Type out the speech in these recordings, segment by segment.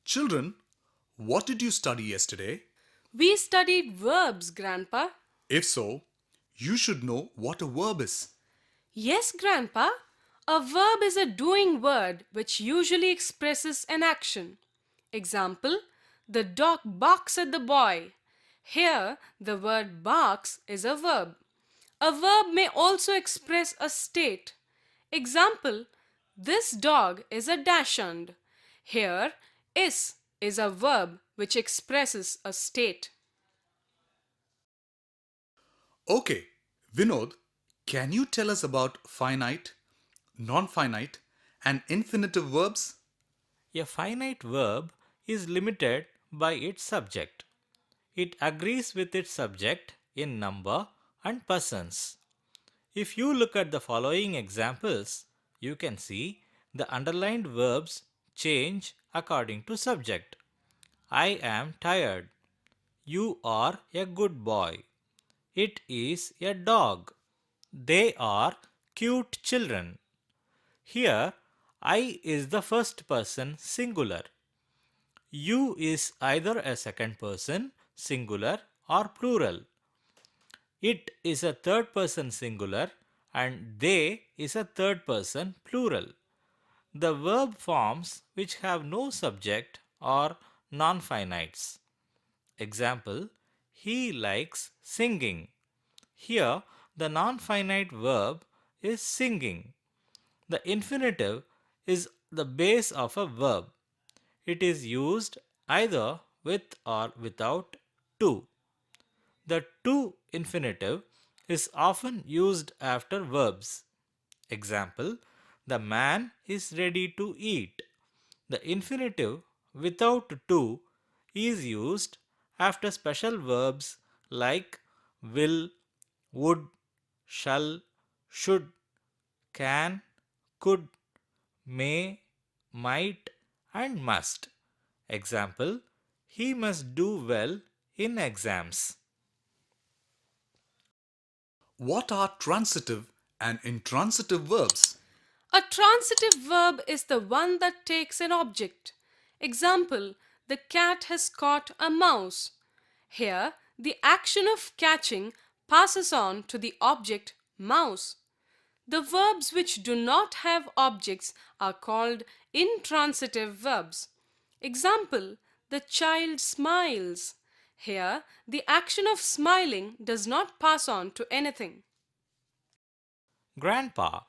Children, what did you study yesterday? We studied verbs, Grandpa. If so, you should know what a verb is. Yes, Grandpa. A verb is a doing word which usually expresses an action. Example, the dog barks at the boy. Here, the word barks is a verb. A verb may also express a state. Example, this dog is a dachshund. Here, is a verb which expresses a state. Okay, Vinod, can you tell us about finite, non-finite, and infinitive verbs? A finite verb is limited by its subject. It agrees with its subject in number and persons. If you look at the following examples, you can see the underlined verbs change according to subject. I am tired. You are a good boy. It is a dog. They are cute children. Here, I is the first person singular. You is either a second person singular or plural. It is a third person singular and they is a third person plural. The verb forms which have no subject are non-finites. Example, he likes singing. Here, the non-finite verb is singing. The infinitive is the base of a verb. It is used either with or without to. The to infinitive is often used after verbs. Example, the man is ready to eat. The infinitive without to is used after special verbs like will, would, shall, should, can, could, may, might, and must. Example, he must do well in exams. What are transitive and intransitive verbs? A transitive verb is the one that takes an object. Example, the cat has caught a mouse. Here, the action of catching passes on to the object mouse. The verbs which do not have objects are called intransitive verbs. Example, the child smiles. Here, the action of smiling does not pass on to anything. Grandpa,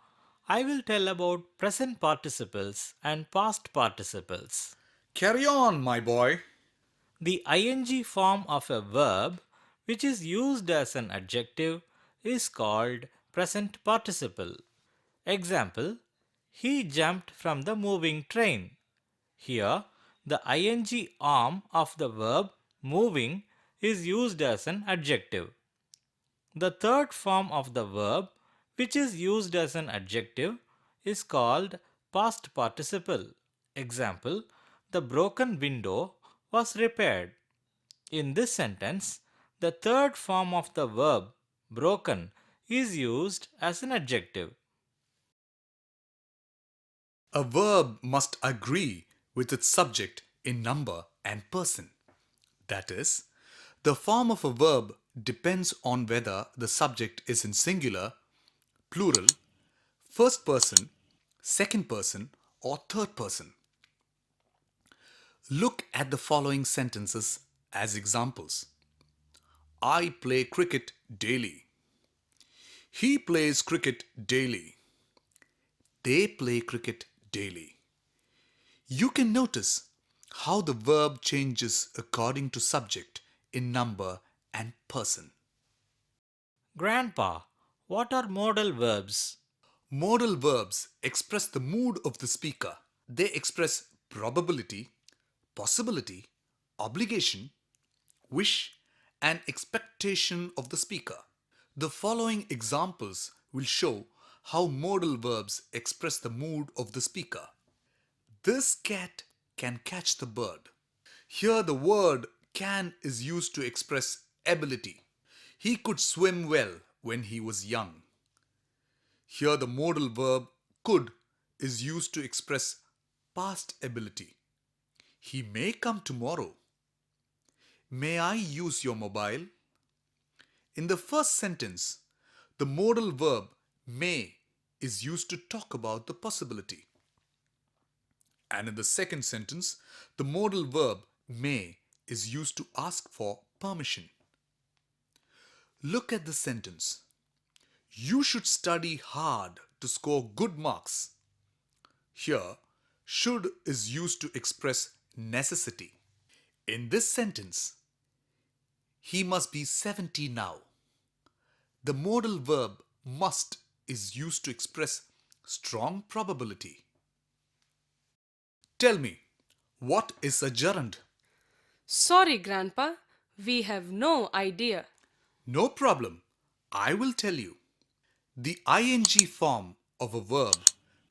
I will tell about present participles and past participles. Carry on, my boy. The ing form of a verb, which is used as an adjective, is called present participle. Example, he jumped from the moving train. Here, the ing arm of the verb moving is used as an adjective. The third form of the verb, which is used as an adjective, is called past participle. Example, the broken window was repaired. In this sentence, the third form of the verb, broken, is used as an adjective. A verb must agree with its subject in number and person. That is, the form of a verb depends on whether the subject is in singular, plural, first person, second person, or third person. Look at the following sentences as examples. I play cricket daily. He plays cricket daily. They play cricket daily. You can notice how the verb changes according to subject in number and person. Grandpa, what are modal verbs? Modal verbs express the mood of the speaker. They express probability, possibility, obligation, wish, and expectation of the speaker. The following examples will show how modal verbs express the mood of the speaker. This cat can catch the bird. Here the word can is used to express ability. He could swim well when he was young. Here the modal verb could is used to express past ability. He may come tomorrow. May I use your mobile? In the first sentence, the modal verb may is used to talk about the possibility. And in the second sentence, the modal verb may is used to ask for permission. Look at the sentence. You should study hard to score good marks. Here, should is used to express necessity. In this sentence, he must be 70 now. The modal verb must is used to express strong probability. Tell me, what is a gerund? Sorry, Grandpa, we have no idea. No problem. I will tell you. The ing form of a verb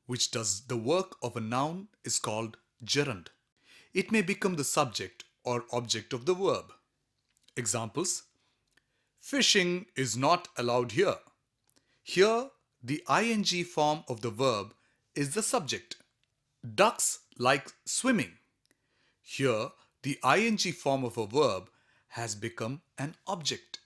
which does the work of a noun is called gerund. It may become the subject or object of the verb. Examples: fishing is not allowed here. Here, the ing form of the verb is the subject. Ducks like swimming. Here, the ing form of a verb has become an object.